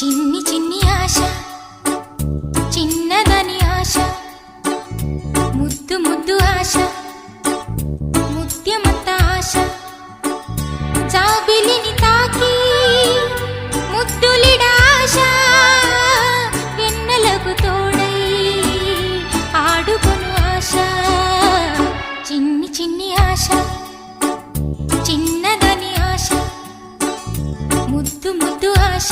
చిన్ని చిన్ని ఆశ చిన్నదని ఆశ ముద్దు ముద్దు ఆశ ముత్యమంత ఆశ జాబిలిని తాకి ముద్దులిడ ఆశ వెన్నెలకు తోడై ఆడుకొను ఆశ చిన్ని చిన్ని ఆశ చిన్నదని ఆశ ముద్దు ముద్దు ఆశ